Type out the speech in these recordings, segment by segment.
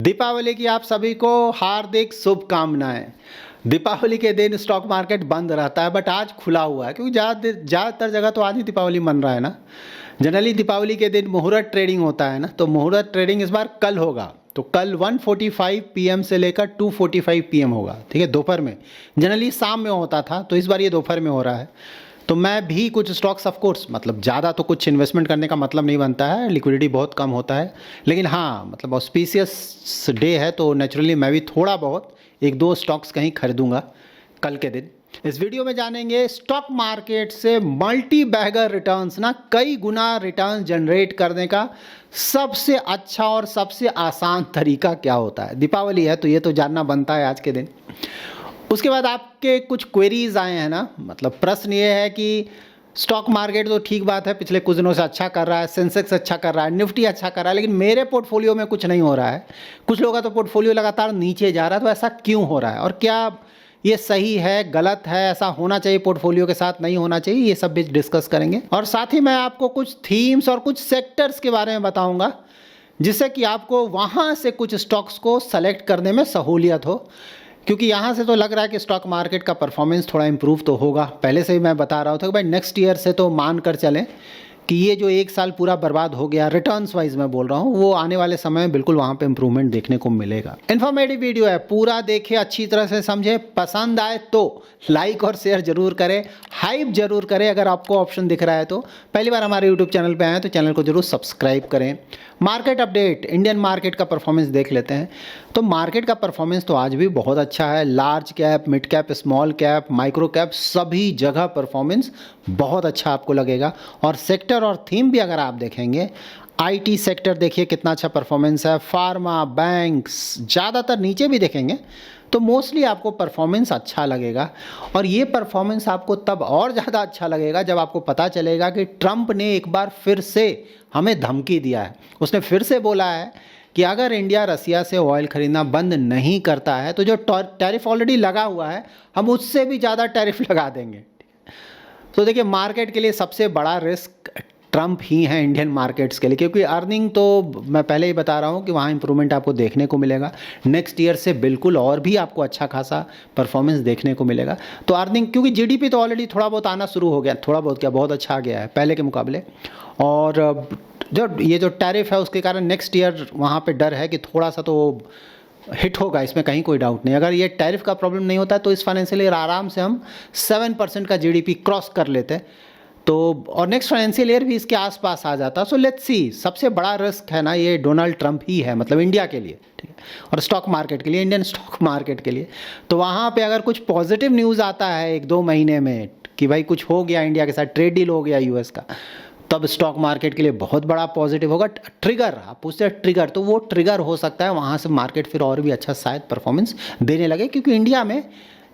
दीपावली की आप सभी को हार्दिक शुभकामनाएं। दीपावली के दिन स्टॉक मार्केट बंद रहता है बट आज खुला हुआ है क्योंकि ज़्यादातर जगह तो आज ही दीपावली मन रहा है ना। जनरली दीपावली के दिन मुहूर्त ट्रेडिंग होता है ना, तो मुहूर्त ट्रेडिंग इस बार कल होगा। तो कल 1:45 PM से लेकर 2:45 PM होगा, ठीक है, दोपहर में। जनरली शाम में होता था, तो इस बार ये दोपहर में हो रहा है। तो मैं भी कुछ स्टॉक्स ऑफ कोर्स, मतलब ज़्यादा तो कुछ इन्वेस्टमेंट करने का मतलब नहीं बनता है, लिक्विडिटी बहुत कम होता है, लेकिन हाँ मतलब ऑस्पिशियस डे है तो नेचुरली मैं भी थोड़ा बहुत एक दो स्टॉक्स कहीं खरीदूंगा कल के दिन। इस वीडियो में जानेंगे स्टॉक मार्केट से मल्टी बैगर रिटर्न्स ना कई गुना रिटर्न जनरेट करने का सबसे अच्छा और सबसे आसान तरीका क्या होता है। दीपावली है तो ये तो जानना बनता है आज के दिन। उसके बाद आपके कुछ क्वेरीज आए हैं ना, मतलब प्रश्न ये है कि स्टॉक मार्केट तो ठीक बात है, पिछले कुछ दिनों से अच्छा कर रहा है, सेंसेक्स अच्छा कर रहा है, निफ्टी अच्छा कर रहा है, लेकिन मेरे पोर्टफोलियो में कुछ नहीं हो रहा है। कुछ लोगों का तो पोर्टफोलियो लगातार नीचे जा रहा है, तो ऐसा क्यों हो रहा है और क्या ये सही है, गलत है, ऐसा होना चाहिए पोर्टफोलियो के साथ, नहीं होना चाहिए, ये सब भी डिस्कस करेंगे। और साथ ही मैं आपको कुछ थीम्स और कुछ सेक्टर्स के बारे में बताऊंगा जिससे कि आपको वहाँ से कुछ स्टॉक्स को सेलेक्ट करने में सहूलियत हो, क्योंकि यहाँ से तो लग रहा है कि स्टॉक मार्केट का परफॉर्मेंस थोड़ा इंप्रूव तो होगा। पहले से ही मैं बता रहा था कि भाई नेक्स्ट ईयर से तो मान कर चलें कि ये जो एक साल पूरा बर्बाद हो गया रिटर्न्स वाइज मैं बोल रहा हूँ, वो आने वाले समय में बिल्कुल वहाँ पे इंप्रूवमेंट देखने को मिलेगा। इन्फॉर्मेटिव वीडियो है, पूरा देखें, अच्छी तरह से समझे, पसंद आए तो लाइक और शेयर जरूर करें, हाइप जरूर करें। अगर आपको ऑप्शन दिख रहा है तो पहली बार हमारे यूट्यूब चैनल पे आए तो चैनल को जरूर सब्सक्राइब करें। मार्केट अपडेट, इंडियन मार्केट का परफॉर्मेंस देख लेते हैं। तो मार्केट का परफॉर्मेंस तो आज भी बहुत अच्छा है। Large cap, mid cap, small cap, micro cap, सभी जगह परफॉर्मेंस बहुत अच्छा आपको लगेगा। और सेक्टर और थीम भी अगर आप देखेंगे, आईटी सेक्टर देखिए कितना अच्छा परफॉर्मेंस है, फार्मा, बैंक्स, ज़्यादातर नीचे भी देखेंगे तो मोस्टली आपको परफॉर्मेंस अच्छा लगेगा। और ये परफॉर्मेंस आपको तब और ज़्यादा अच्छा लगेगा जब आपको पता चलेगा कि ट्रंप ने एक बार फिर से हमें धमकी दिया है। उसने फिर से बोला है कि अगर इंडिया रसिया से ऑयल खरीदना बंद नहीं करता है तो जो टैरिफ ऑलरेडी लगा हुआ है हम उससे भी ज़्यादा टैरिफ लगा देंगे। तो देखिए मार्केट के लिए सबसे बड़ा रिस्क ट्रंप ही है इंडियन मार्केट्स के लिए, क्योंकि अर्निंग तो मैं पहले ही बता रहा हूँ कि वहाँ इंप्रूवमेंट आपको देखने को मिलेगा। नेक्स्ट ईयर से बिल्कुल और भी आपको अच्छा खासा परफॉर्मेंस देखने को मिलेगा। तो अर्निंग, क्योंकि जीडीपी तो ऑलरेडी थोड़ा बहुत आना शुरू हो गया, थोड़ा बहुत क्या बहुत अच्छा आ गया है पहले के मुकाबले। और जो टैरिफ है उसके कारण नेक्स्ट ईयर वहाँ पर डर है कि थोड़ा सा तो हिट होगा, इसमें कहीं कोई डाउट नहीं। अगर ये टैरिफ का प्रॉब्लम नहीं होता तो इस फाइनेंशियल ईयर आराम से हम 7% का जीडीपी क्रॉस कर लेते तो, और नेक्स्ट फाइनेंशियल ईयर भी इसके आसपास आ जाता। सो लेट्स सी, सबसे बड़ा रिस्क है ना ये डोनाल्ड ट्रंप ही है, मतलब इंडिया के लिए, ठीक है, और स्टॉक मार्केट के लिए, इंडियन स्टॉक मार्केट के लिए। तो वहाँ पे अगर कुछ पॉजिटिव न्यूज़ आता है 1-2 महीने में कि भाई कुछ हो गया इंडिया के साथ, ट्रेड डील हो गया यूएस का, तब स्टॉक मार्केट के लिए बहुत बड़ा पॉजिटिव होगा। ट्रिगर, आप पूछते हैं ट्रिगर, तो वो ट्रिगर हो सकता है, वहाँ से मार्केट फिर और भी अच्छा शायद परफॉर्मेंस देने लगे, क्योंकि इंडिया में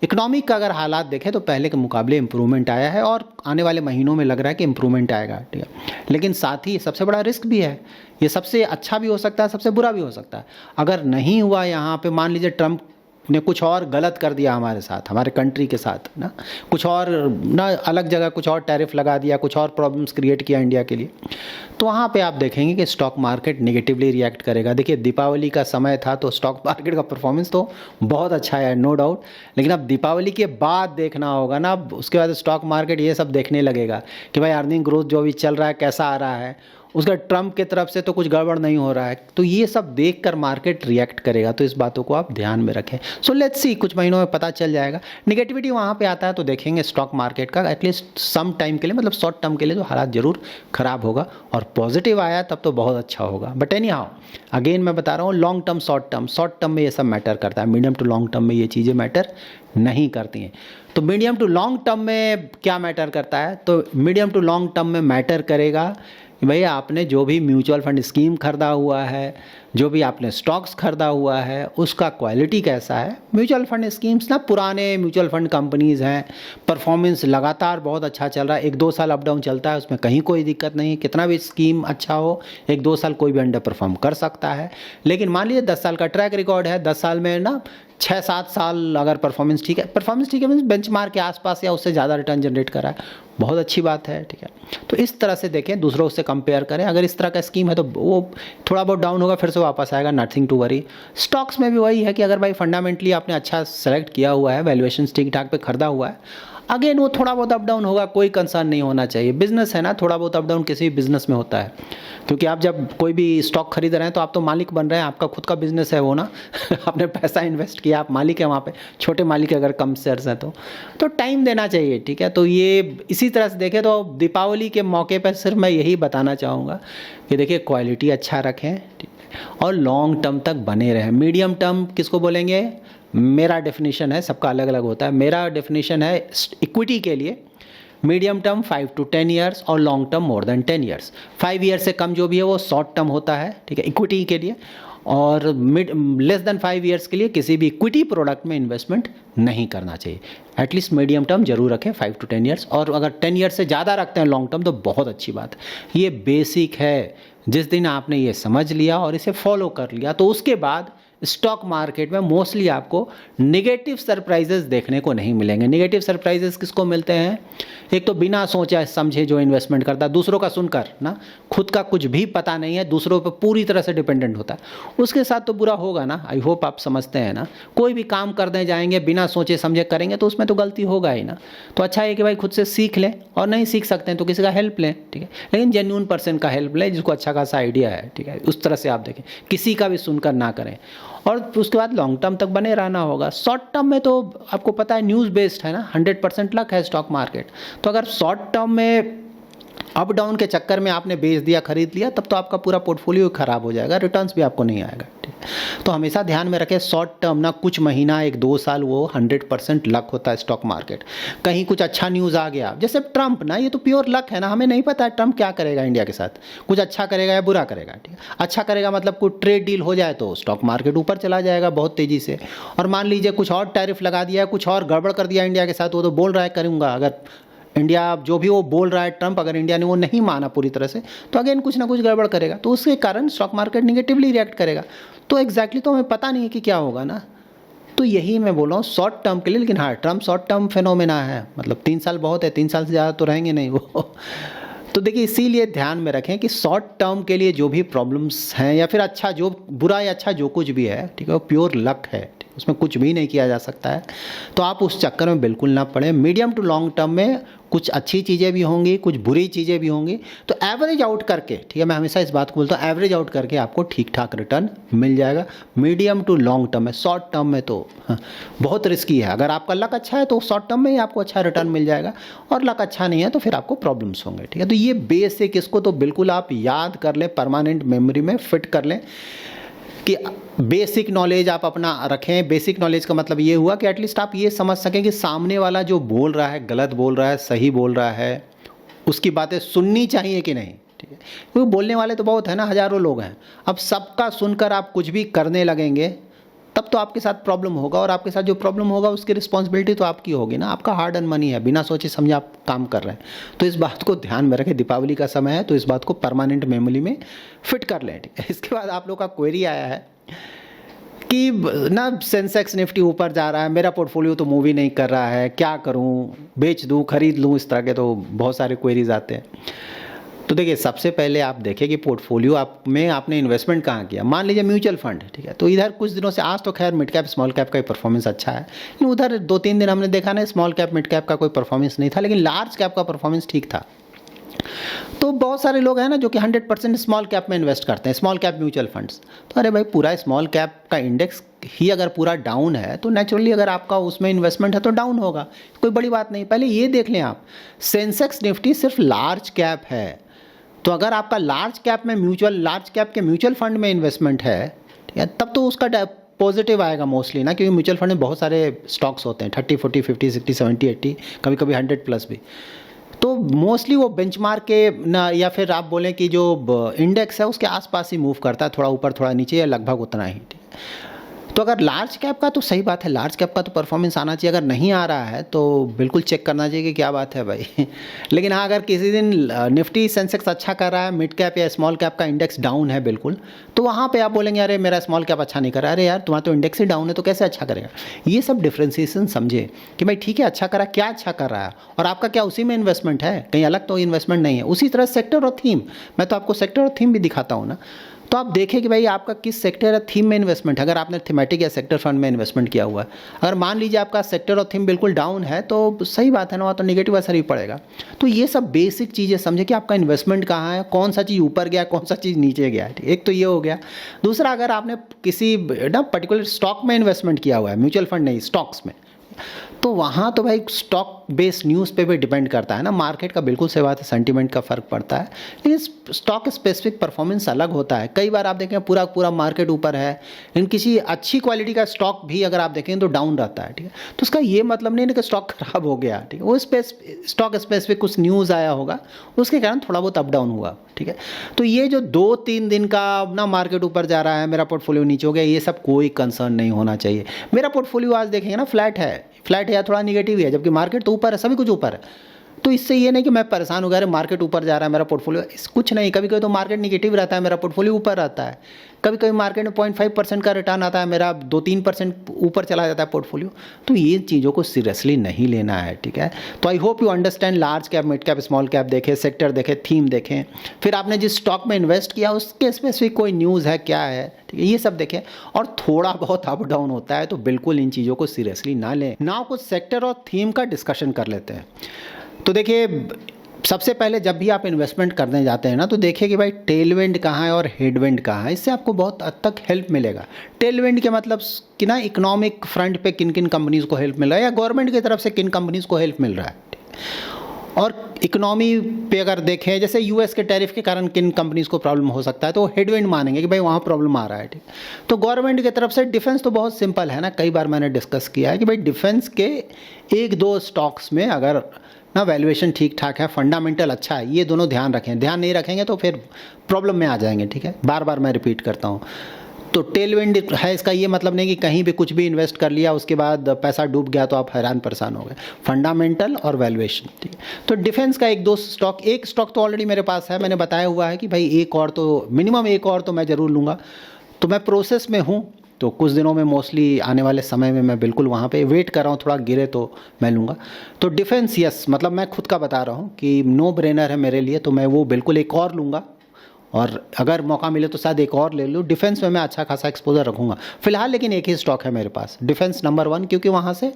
इकोनॉमिक का अगर हालात देखें तो पहले के मुकाबले इंप्रूवमेंट आया है और आने वाले महीनों में लग रहा है कि इंप्रूवमेंट आएगा, ठीक है। लेकिन साथ ही सबसे बड़ा रिस्क भी है, ये सबसे अच्छा भी हो सकता है, सबसे बुरा भी हो सकता है। अगर नहीं हुआ यहाँ पे, मान लीजिए ट्रंप ने कुछ और गलत कर दिया हमारे साथ, हमारे कंट्री के साथ ना, कुछ और ना अलग जगह कुछ और टैरिफ लगा दिया, कुछ और प्रॉब्लम्स क्रिएट किया इंडिया के लिए, तो वहाँ पे आप देखेंगे कि स्टॉक मार्केट नेगेटिवली रिएक्ट करेगा। देखिए दीपावली का समय था तो स्टॉक मार्केट का परफॉर्मेंस तो बहुत अच्छा है, नो डाउट, लेकिन अब दीपावली के बाद देखना होगा ना, उसके बाद स्टॉक मार्केट ये सब देखने लगेगा कि भाई अर्निंग ग्रोथ जो भी चल रहा है कैसा आ रहा है, उसका ट्रंप की तरफ से तो कुछ गड़बड़ नहीं हो रहा है, तो ये सब देखकर मार्केट रिएक्ट करेगा। तो इस बातों को आप ध्यान में रखें। सो लेट्स सी, कुछ महीनों में पता चल जाएगा। नेगेटिविटी वहाँ पे आता है तो देखेंगे स्टॉक मार्केट का एटलीस्ट सम टाइम के लिए, मतलब शॉर्ट टर्म के लिए तो हालात जरूर खराब होगा, और पॉजिटिव आया तब तो बहुत अच्छा होगा। बट एनी हाउ, अगेन मैं बता रहा हूँ, लॉन्ग टर्म, शॉर्ट टर्म में ये सब मैटर करता है, मीडियम टू लॉन्ग टर्म में ये चीज़ें मैटर नहीं करती हैं। तो मीडियम टू लॉन्ग टर्म में क्या मैटर करता है, तो मीडियम टू लॉन्ग टर्म में मैटर करेगा भैया आपने जो भी म्यूचुअल फंड स्कीम खरीदा हुआ है, जो भी आपने स्टॉक्स खरीदा हुआ है, उसका क्वालिटी कैसा है। म्यूचुअल फंड स्कीम्स ना, पुराने म्यूचुअल फंड कंपनीज़ हैं, परफॉर्मेंस लगातार बहुत अच्छा चल रहा है, 1-2 साल अप डाउन चलता है, उसमें कहीं कोई दिक्कत नहीं। कितना भी स्कीम अच्छा हो, 1-2 साल कोई भी अंडर परफॉर्म कर सकता है, लेकिन मान लीजिए 10 साल का ट्रैक रिकॉर्ड है, 10 साल में ना 6-7 साल अगर परफॉर्मेंस ठीक है मीन्स बेंचमार्क के आसपास या उससे ज़्यादा रिटर्न जनरेट करा है, बहुत अच्छी बात है, ठीक है। तो इस तरह से देखें, दूसरों से कंपेयर करें। अगर इस तरह का स्कीम है तो वो थोड़ा बहुत डाउन होगा, फिर से वापस आएगा, नथिंग टू वरी। स्टॉक्स में भी वही है कि अगर भाई फंडामेंटली आपने अच्छा सेलेक्ट किया हुआ है, वैल्यूएशन ठीक ठाक पे खरीदा हुआ है, अगेन वो थोड़ा बहुत अप डाउन होगा, कोई कंसर्न नहीं होना चाहिए। बिजनेस है ना, थोड़ा बहुत अप डाउन किसी भी बिजनेस में होता है, क्योंकि आप जब कोई भी स्टॉक खरीद रहे हैं तो आप तो मालिक बन रहे हैं, आपका खुद का बिजनेस है वो ना आपने पैसा इन्वेस्ट किया, आप मालिक हैं वहाँ पे, छोटे मालिक अगर कम शेयर्स हैं तो टाइम देना चाहिए, ठीक है। तो ये इसी तरह से देखें तो दीपावली के मौके पर सिर्फ मैं यही बताना चाहूँगा कि देखिए क्वालिटी अच्छा रखें, ठीक है, और लॉन्ग टर्म तक बने रहें। मीडियम टर्म किसको बोलेंगे, मेरा डेफिनेशन है, सबका अलग अलग होता है, मेरा डेफिनेशन है इक्विटी के लिए मीडियम टर्म 5 to 10 ईयर्स और long term more than 10 years. 5 year से कम जो भी है वो शॉर्ट टर्म होता है, ठीक है, इक्विटी के लिए, और लेस देन 5 ईयर्स के लिए किसी भी इक्विटी प्रोडक्ट में इन्वेस्टमेंट नहीं करना चाहिए। एटलीस्ट मीडियम टर्म जरूर रखें 5 to 10 ईयर्स, और अगर 10 ईयर्स से ज़्यादा रखते हैं लॉन्ग टर्म तो बहुत अच्छी बात है। ये बेसिक है, जिस दिन आपने ये समझ लिया और इसे फॉलो कर लिया तो उसके बाद स्टॉक मार्केट में मोस्टली आपको नेगेटिव सरप्राइजेस देखने को नहीं मिलेंगे। नेगेटिव सरप्राइजेस किसको मिलते हैं, एक तो बिना सोचे समझे जो इन्वेस्टमेंट करता है, दूसरों का सुनकर ना, खुद का कुछ भी पता नहीं है, दूसरों पर पूरी तरह से डिपेंडेंट होता है, उसके साथ तो बुरा होगा ना। आई होप आप समझते हैं ना, कोई भी काम करने जाएंगे बिना सोचे समझे करेंगे तो उसमें तो गलती होगा ही ना। तो अच्छा है कि भाई खुद से सीख लें, और नहीं सीख सकते हैं तो किसी का हेल्प लें, ठीक है, लेकिन जेन्युइन पर्सन का हेल्प लें जिसको अच्छा खासा आइडिया है, ठीक है, उस तरह से आप देखें, किसी का भी सुनकर ना करें। और उसके बाद लॉन्ग टर्म तक बने रहना होगा। शॉर्ट टर्म में तो आपको पता है न्यूज़ बेस्ड है ना, 100% लक है स्टॉक मार्केट। तो अगर शॉर्ट टर्म में अप डाउन के चक्कर में आपने बेच दिया, खरीद लिया, तब तो आपका पूरा पोर्टफोलियो खराब हो जाएगा, रिटर्न्स भी आपको नहीं आएगा, ठीक। तो हमेशा ध्यान में रखें, शॉर्ट टर्म ना कुछ महीना 1-2 साल वो 100% लक होता है स्टॉक मार्केट। कहीं कुछ अच्छा न्यूज़ आ गया, जैसे ट्रंप ना, ये तो प्योर लक है ना, हमें नहीं पता है ट्रंप क्या करेगा इंडिया के साथ, कुछ अच्छा करेगा या बुरा करेगा, ठीक है। अच्छा करेगा मतलब कोई ट्रेड डील हो जाए तो स्टॉक मार्केट ऊपर चला जाएगा बहुत तेज़ी से, और मान लीजिए कुछ और टैरिफ लगा दिया, कुछ और गड़बड़ कर दिया इंडिया के साथ, वो तो बोल रहा है करूँगा, अगर इंडिया जो भी वो बोल रहा है ट्रंप, अगर इंडिया ने वो नहीं माना पूरी तरह से तो अगेन कुछ ना कुछ गड़बड़ करेगा, तो उसके कारण स्टॉक मार्केट निगेटिवली रिएक्ट करेगा। तो एग्जैक्टली तो हमें पता नहीं है कि क्या होगा ना। तो यही मैं बोल रहा हूँ शॉर्ट टर्म के लिए, लेकिन हाँ ट्रंप शॉर्ट टर्म फिनोमेना है, मतलब 3 साल बहुत है, 3 साल से ज़्यादा तो रहेंगे नहीं वो तो देखिए इसीलिए ध्यान में रखें कि शॉर्ट टर्म के लिए जो भी प्रॉब्लम्स हैं, या फिर अच्छा जो बुरा या अच्छा जो कुछ भी है, ठीक है, वो प्योर लक है, उसमें कुछ भी नहीं किया जा सकता है। तो आप उस चक्कर में बिल्कुल ना पड़े। मीडियम टू लॉन्ग टर्म में कुछ अच्छी चीज़ें भी होंगी, कुछ बुरी चीज़ें भी होंगी, तो एवरेज आउट करके, ठीक है, मैं हमेशा इस बात को बोलता हूँ, एवरेज आउट करके आपको ठीक ठाक रिटर्न मिल जाएगा मीडियम टू लॉन्ग टर्म में। शॉर्ट टर्म में तो बहुत रिस्की है। अगर आपका लक अच्छा है तो शॉर्ट टर्म में ही आपको अच्छा रिटर्न मिल जाएगा, और लक अच्छा नहीं है तो फिर आपको प्रॉब्लम्स होंगे, ठीक है। तो ये बेसिक, इसको तो बिल्कुल आप याद कर लें, परमानेंट मेमोरी में फिट कर लें कि बेसिक नॉलेज आप अपना रखें। बेसिक नॉलेज का मतलब ये हुआ कि एटलीस्ट आप ये समझ सकें कि सामने वाला जो बोल रहा है गलत बोल रहा है, सही बोल रहा है, उसकी बातें सुननी चाहिए कि नहीं, ठीक है। क्योंकि बोलने वाले तो बहुत है ना, हज़ारों लोग हैं। अब सबका सुनकर आप कुछ भी करने लगेंगे तब तो आपके साथ प्रॉब्लम होगा, और आपके साथ जो प्रॉब्लम होगा उसकी रिस्पॉन्सिबिलिटी तो आपकी होगी ना। आपका हार्ड अर्न मनी है, बिना सोचे समझे आप काम कर रहे हैं। तो इस बात को ध्यान में रखें, दीपावली का समय है तो इस बात को परमानेंट मेमोरी में फिट कर लें, ठीक है। इसके बाद आप लोग का क्वेरी आया है कि ना सेंसेक्स निफ्टी ऊपर जा रहा है, मेरा पोर्टफोलियो तो मूव ही नहीं कर रहा है, क्या करूं, बेच दूं, खरीद लूं, इस तरह के तो बहुत सारे क्वेरीज आते हैं। तो देखिए सबसे पहले आप देखें कि पोर्टफोलियो आप में आपने इन्वेस्टमेंट कहाँ किया। मान लीजिए म्यूचुअल फंड, ठीक है, तो इधर कुछ दिनों से, आज तो खैर मिड कैप स्मॉल कैप का ही परफॉर्मेंस अच्छा है, लेकिन उधर 2-3 दिन हमने देखा ना स्मॉल कैप मिड कैप का कोई परफॉर्मेंस नहीं था, लेकिन लार्ज कैप का परफॉर्मेंस ठीक था। तो बहुत सारे लोग हैं ना जो कि 100% स्मॉल कैप में इन्वेस्ट करते हैं, स्मॉल कैप म्यूचुअल फंड्स। तो अरे भाई पूरा स्मॉल कैप का इंडेक्स ही अगर पूरा डाउन है तो नेचुरली अगर आपका उसमें इन्वेस्टमेंट है तो डाउन होगा, कोई बड़ी बात नहीं। पहले ये देख लें आप, सेंसेक्स निफ्टी सिर्फ लार्ज कैप है, तो अगर आपका लार्ज कैप के म्यूचुअल फंड में इन्वेस्टमेंट है, ठीक है, तब तो उसका पॉजिटिव आएगा मोस्टली ना, क्योंकि म्यूचुअल फंड में बहुत सारे स्टॉक्स होते हैं, 30, 40, 50, 60, 70, 80, कभी कभी 100+ भी। तो मोस्टली वो बेंचमार्क के ना, या फिर आप बोलें कि जो इंडेक्स है उसके आसपास ही मूव करता है, थोड़ा ऊपर थोड़ा नीचे या लगभग उतना ही, ठीक है। तो अगर लार्ज कैप का तो सही बात है, लार्ज कैप का तो परफॉर्मेंस आना चाहिए, अगर नहीं आ रहा है तो बिल्कुल चेक करना चाहिए कि क्या बात है भाई। लेकिन हाँ, अगर किसी दिन निफ्टी सेंसेक्स अच्छा कर रहा है, मिड कैप या स्मॉल कैप का इंडेक्स डाउन है बिल्कुल, तो वहाँ पे आप बोलेंगे अरे मेरा स्मॉल कैप अच्छा नहीं कर रहा। अरे यार, तुम्हारा तो इंडेक्स ही डाउन है तो कैसे अच्छा करेगा। ये सब डिफ्रेंसिएशन समझे कि भाई ठीक है, अच्छा करा, क्या अच्छा कर रहा है और आपका क्या उसी में इन्वेस्टमेंट है, कहीं अलग तो इन्वेस्टमेंट नहीं है। उसी तरह सेक्टर और थीम, मैं तो आपको सेक्टर और थीम भी दिखाता हूँ ना, तो आप देखें कि भाई आपका किस सेक्टर या थीम में इन्वेस्टमेंट है। अगर आपने थीमेटिक या सेक्टर फंड में इन्वेस्टमेंट किया हुआ है, अगर मान लीजिए आपका सेक्टर और थीम बिल्कुल डाउन है तो सही बात है ना, वहाँ तो नेगेटिव असर ही पड़ेगा। तो ये सब बेसिक चीज़ें समझे कि आपका इन्वेस्टमेंट कहाँ है, कौन सा चीज़ ऊपर गया, कौन सा चीज़ नीचे गया है। एक तो ये हो गया। दूसरा, अगर आपने किसी ना पर्टिकुलर स्टॉक में इन्वेस्टमेंट किया हुआ है, म्यूचुअल फंड नहीं, स्टॉक्स में, तो वहाँ तो भाई स्टॉक बेस्ड न्यूज़ पे भी डिपेंड करता है ना, मार्केट का बिल्कुल सही बात है, सेंटीमेंट का फ़र्क पड़ता है। लेकिन स्टॉक स्पेसिफिक परफॉर्मेंस अलग होता है। कई बार आप देखें पूरा पूरा मार्केट ऊपर है, लेकिन किसी अच्छी क्वालिटी का स्टॉक भी अगर आप देखें तो डाउन रहता है, ठीक है। तो उसका ये मतलब नहीं है कि स्टॉक खराब हो गया, ठीक है। वो स्टॉक स्पेसिफिक कुछ न्यूज़ आया होगा, उसके कारण थोड़ा बहुत अप डाउन हुआ, ठीक है। तो ये जो 2-3 दिन का ना मार्केट ऊपर जा रहा है, मेरा पोर्टफोलियो नीचे हो गया, ये सब कोई कंसर्न नहीं होना चाहिए। मेरा पोर्टफोलियो आज देखेंगे ना फ्लैट है या थोड़ा निगेटिव है, जबकि मार्केट तो ऊपर है, सभी कुछ ऊपर है। तो इससे ये नहीं कि मैं परेशान हो गया, अरे मार्केट ऊपर जा रहा है, मेरा पोर्टफोलियो कुछ नहीं। कभी कभी तो मार्केट निगेटिव रहता है, मेरा पोर्टफोलियो ऊपर रहता है। कभी कभी मार्केट में 0.5% का रिटर्न आता है, मेरा 2-3% ऊपर चला जाता है पोर्टफोलियो। तो ये चीज़ों को सीरियसली नहीं लेना है, ठीक है। तो I hope you understand. Large cap, mid cap, small cap देखें, सेक्टर देखें, थीम देखें, फिर आपने जिस स्टॉक में इन्वेस्ट किया उसके स्पेसिफिक कोई न्यूज़ है, क्या है, ठीक है, ये सब देखें। और थोड़ा बहुत अप डाउन होता है तो बिल्कुल इन चीज़ों को सीरियसली ना लें। नाउ कुछ सेक्टर और थीम का डिस्कशन कर लेते हैं। तो देखिए, सबसे पहले जब भी आप इन्वेस्टमेंट करने जाते हैं ना, तो देखिए कि भाई टेलविंड कहाँ है और हेडविंड कहाँ है। इससे आपको बहुत हद तक हेल्प मिलेगा। टेलविंड के मतलब कि ना इकोनॉमिक फ्रंट पे किन किन कंपनीज़ को हेल्प मिल रहा है, या गवर्नमेंट की तरफ से किन कंपनीज़ को हेल्प मिल रहा है। और इकोनॉमी पे अगर देखें, जैसे यूएस के टैरिफ के कारण किन कंपनीज़ को प्रॉब्लम हो सकता है, तो हेडविंड मानेंगे कि भाई वहाँ प्रॉब्लम आ रहा है, ठीक। तो गवर्नमेंट की तरफ से डिफेंस तो बहुत सिंपल है ना, कई बार मैंने डिस्कस किया है कि भाई डिफेंस के 1-2 स्टॉक्स में अगर ना वैल्यूएशन ठीक ठाक है, फंडामेंटल अच्छा है, ये दोनों ध्यान रखें। ध्यान नहीं रखेंगे तो फिर प्रॉब्लम में आ जाएंगे, ठीक है। बार बार मैं रिपीट करता हूँ। तो टेलविंड है, इसका ये मतलब नहीं कि कहीं भी कुछ भी इन्वेस्ट कर लिया उसके बाद पैसा डूब गया तो आप हैरान परेशान हो गए। फंडामेंटल और वैल्यूएशन, ठीक है। तो डिफेंस का 1-2 स्टॉक, एक स्टॉक तो ऑलरेडी मेरे पास है, मैंने बताया हुआ है कि भाई एक और तो मिनिमम, एक और तो मैं ज़रूर लूँगा। तो मैं प्रोसेस में हूँ, तो कुछ दिनों में मोस्टली आने वाले समय में मैं बिल्कुल वहाँ पे वेट कर रहा हूँ, थोड़ा गिरे तो मैं लूँगा। तो डिफेंस, यस, मतलब मैं खुद का बता रहा हूँ कि नो ब्रेनर है मेरे लिए, तो मैं वो बिल्कुल एक और लूँगा, और अगर मौका मिले तो शायद एक और ले लूँ। डिफेंस में मैं अच्छा खासा एक्सपोजर रखूँगा फिलहाल, लेकिन एक ही स्टॉक है मेरे पास, डिफेंस नंबर 1, क्योंकि वहाँ से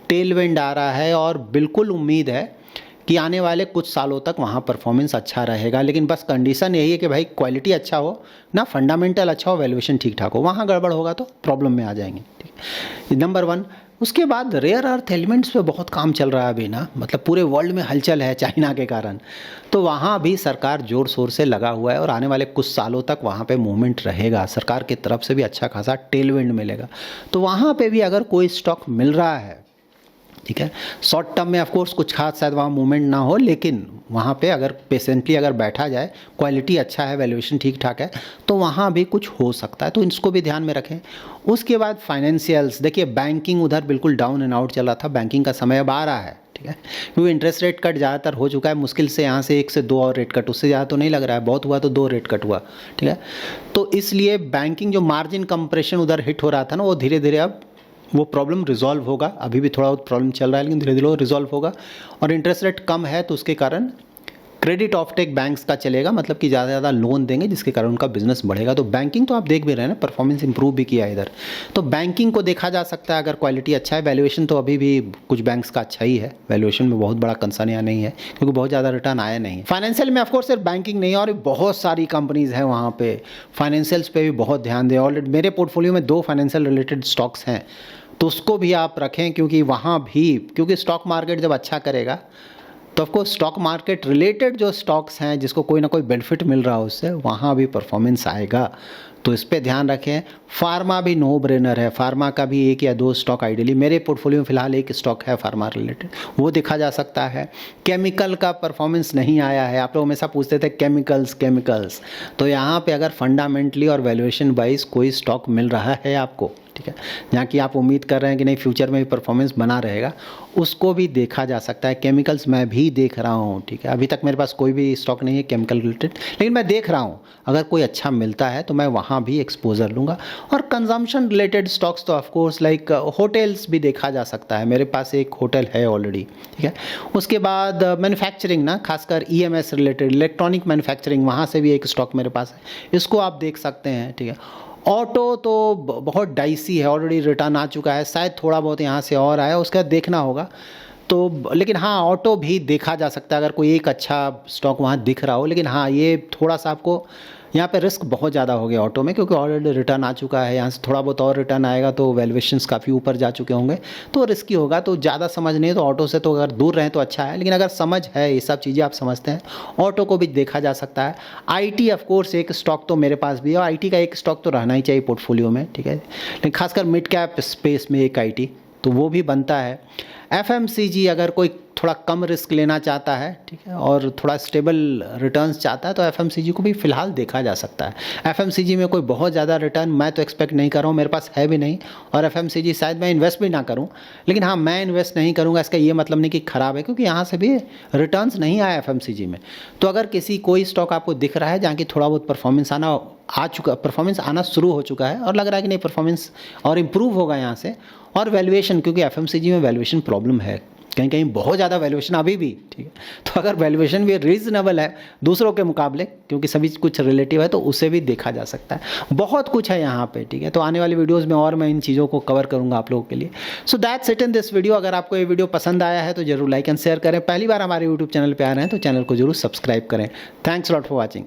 टेलविंड आ रहा है और बिल्कुल उम्मीद है कि आने वाले कुछ सालों तक वहाँ परफॉर्मेंस अच्छा रहेगा। लेकिन बस कंडीशन यही है कि भाई क्वालिटी अच्छा हो ना, फंडामेंटल अच्छा हो, वैल्यूएशन ठीक ठाक हो। वहाँ गड़बड़ होगा तो प्रॉब्लम में आ जाएंगे, ठीक। नंबर 1। उसके बाद रेयर अर्थ एलिमेंट्स पे बहुत काम चल रहा है अभी ना, मतलब पूरे वर्ल्ड में हलचल है चाइना के कारण। तो वहाँ भी सरकार जोर शोर से लगा हुआ है और आने वाले कुछ सालों तक वहाँ पे मूवमेंट रहेगा। सरकार की तरफ से भी अच्छा खासा टेलविंड मिलेगा। तो वहाँ पे भी अगर कोई स्टॉक मिल रहा है, ठीक है, शॉर्ट टर्म में ऑफ कोर्स कुछ खास शायद वहाँ मूवमेंट ना हो, लेकिन वहाँ पे अगर पेशेंटली अगर बैठा जाए, क्वालिटी अच्छा है, वैल्यूएशन ठीक ठाक है, तो वहाँ भी कुछ हो सकता है। तो इसको भी ध्यान में रखें। उसके बाद फाइनेंशियल्स, देखिए बैंकिंग उधर बिल्कुल डाउन एंड आउट चल रहा था, बैंकिंग का समय अब आ रहा है, ठीक है, क्योंकि इंटरेस्ट रेट कट ज़्यादातर हो चुका है। मुश्किल से यहाँ से 1 से 2 और रेट कट, उससे ज़्यादा तो नहीं लग रहा है, बहुत हुआ तो 2 रेट कट हुआ, ठीक है। तो इसलिए बैंकिंग जो मार्जिन कंप्रेशन उधर हिट हो रहा था ना, वो धीरे धीरे अब वो प्रॉब्लम रिजॉल्व होगा। अभी भी थोड़ा बहुत प्रॉब्लम चल रहा है, लेकिन धीरे धीरे वो रिजॉल्व होगा। और इंटरेस्ट रेट कम है तो उसके कारण क्रेडिट ऑफटेक बैंक्स का चलेगा, मतलब कि ज़्यादा से ज़्यादा लोन देंगे, जिसके कारण उनका बिजनेस बढ़ेगा। तो बैंकिंग तो आप देख भी रहे हैं ना, परफॉर्मेंस इंप्रूव भी किया है इधर। तो बैंकिंग को देखा जा सकता है, अगर क्वालिटी अच्छा है। वैल्यूएशन तो अभी भी कुछ बैंक्स का अच्छा ही है, वैल्यूएशन में बहुत बड़ा कंसर्न यहाँ नहीं है, क्योंकि बहुत ज़्यादा रिटर्न आया नहीं है। फाइनेंशियल में ऑफकोर्स सिर्फ बैंकिंग नहीं है, और बहुत सारी कंपनीज़ हैं वहाँ पे, फाइनेंशियल्स पे भी बहुत ध्यान दें। ऑलरेडी मेरे पोर्टफोलियो में 2 फाइनेंशियल रिलेटेड स्टॉक्स हैं, तो उसको भी आप रखें, क्योंकि वहाँ भी, क्योंकि स्टॉक मार्केट जब अच्छा करेगा तो ऑफकोर्स स्टॉक मार्केट रिलेटेड जो स्टॉक्स हैं जिसको कोई ना कोई बेनिफिट मिल रहा है उससे, वहाँ भी परफॉर्मेंस आएगा। तो इस पे ध्यान रखें। फार्मा भी नो ब्रेनर है, फार्मा का भी 1 या 2 स्टॉक आइडियली, मेरे पोर्टफोलियो में फिलहाल 1 स्टॉक है फार्मा रिलेटेड, वो देखा जा सकता है। केमिकल का परफॉर्मेंस नहीं आया है, आप लोग हमेशा पूछते थे केमिकल्स, तो यहाँ पे अगर फंडामेंटली और वैल्यूएशन वाइज कोई स्टॉक मिल रहा है आपको, ठीक है, जहाँ की आप उम्मीद कर रहे हैं कि नहीं फ्यूचर में भी परफॉर्मेंस बना रहेगा, उसको भी देखा जा सकता है। केमिकल्स मैं भी देख रहा हूँ, ठीक है, अभी तक मेरे पास कोई भी स्टॉक नहीं है केमिकल रिलेटेड, लेकिन मैं देख रहा हूँ अगर कोई अच्छा मिलता है तो मैं वहाँ भी एक्सपोजर लूँगा। और कंजम्पशन रिलेटेड स्टॉक्स तो ऑफकोर्स लाइक होटल्स भी देखा जा सकता है, मेरे पास एक होटल है ऑलरेडी, ठीक है। उसके बाद मैन्युफैक्चरिंग ना, खासकर ईएमएस रिलेटेड इलेक्ट्रॉनिक मैन्युफैक्चरिंग, वहाँ से भी एक स्टॉक मेरे पास है, इसको आप देख सकते हैं, ठीक है। ऑटो तो बहुत डाइसी है, ऑलरेडी रिटर्न आ चुका है, शायद थोड़ा बहुत यहाँ से और आया, उसका देखना होगा तो। लेकिन हाँ, ऑटो भी देखा जा सकता है अगर कोई एक अच्छा स्टॉक वहाँ दिख रहा हो। लेकिन हाँ, ये थोड़ा सा आपको यहाँ पे रिस्क बहुत ज़्यादा हो गया ऑटो में, क्योंकि ऑलरेडी रिटर्न आ चुका है, यहाँ से थोड़ा बहुत और रिटर्न आएगा तो वैल्यूएशंस काफ़ी ऊपर जा चुके होंगे, तो रिस्की होगा। तो ज़्यादा समझ नहीं है तो ऑटो से तो अगर दूर रहें तो अच्छा है, लेकिन अगर समझ है, ये सब चीज़ें आप समझते हैं, ऑटो को भी देखा जा सकता है। आईटी ऑफ कोर्स एक स्टॉक तो मेरे पास भी है, और आईटी का एक स्टॉक तो रहना ही चाहिए पोर्टफोलियो में, ठीक है, लेकिन खासकर मिड कैप स्पेस में एक आईटी तो वो भी बनता है। एफएमसीजी अगर कोई थोड़ा कम रिस्क लेना चाहता है, ठीक है, और थोड़ा स्टेबल रिटर्न्स चाहता है तो एफएमसीजी को भी फ़िलहाल देखा जा सकता है। एफएमसीजी में कोई बहुत ज़्यादा रिटर्न मैं तो एक्सपेक्ट नहीं कर रहा हूँ, मेरे पास है भी नहीं, और एफएमसीजी शायद मैं इन्वेस्ट भी ना करूँ। लेकिन हाँ, मैं इन्वेस्ट नहीं करूँगा इसका ये मतलब नहीं कि ख़राब है, क्योंकि यहाँ से भी रिटर्न्स नहीं आया एफएमसीजी में। तो अगर किसी कोई स्टॉक आपको दिख रहा है जहाँ की थोड़ा बहुत परफॉर्मेंस आना शुरू हो चुका है और लग रहा है कि नहीं परफॉर्मेंस और इम्प्रूव होगा यहाँ से, और वैल्यूएशन, क्योंकि एफएमसीजी में वैल्यूएशन प्रॉब्लम है, कहीं कहीं बहुत ज़्यादा वैल्यूएशन अभी भी, ठीक है, तो अगर वैल्यूएशन भी रीजनेबल है दूसरों के मुकाबले, क्योंकि सभी कुछ रिलेटिव है, तो उसे भी देखा जा सकता है। बहुत कुछ है यहाँ पे, ठीक है, तो आने वाली वीडियोस में और मैं इन चीज़ों को कवर करूँगा आप लोगों के लिए। So that's it in this video. अगर आपको ये वीडियो पसंद आया है तो जरूर लाइक एंड शेयर करें। पहली बार हमारे यूट्यूब चैनल पर आ रहे हैं तो चैनल को जरूर सब्सक्राइब करें। Thanks lot for watching.